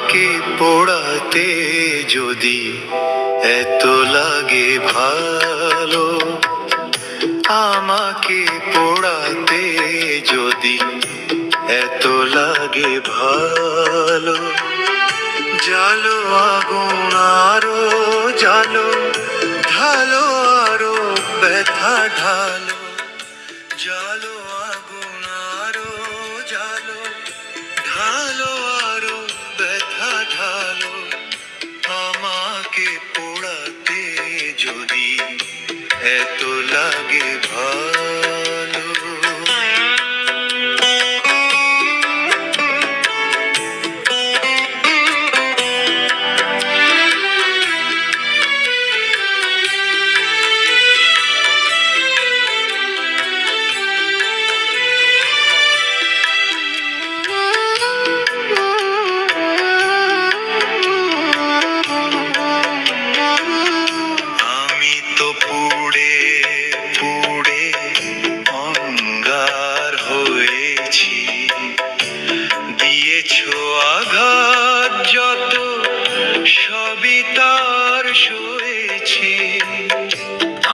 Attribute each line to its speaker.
Speaker 1: আমাকে পোড়াতে যদি এত লাগে ভালো, আমাকে পোড়াতে যদি এত লাগে ভালো, জালো আগুন আরো জালো, ঢালো আরো ব্যথা ঢালো, জালো আগুন আরো জালো, ঢালো আরো ব্যথা ঢালো, আমাকে পোড়াতে যদি এত লাগে ভালো। আমি তো পুড়ে পুড়ে অঙ্গার হয়েছি, দিয়েছো আঘাত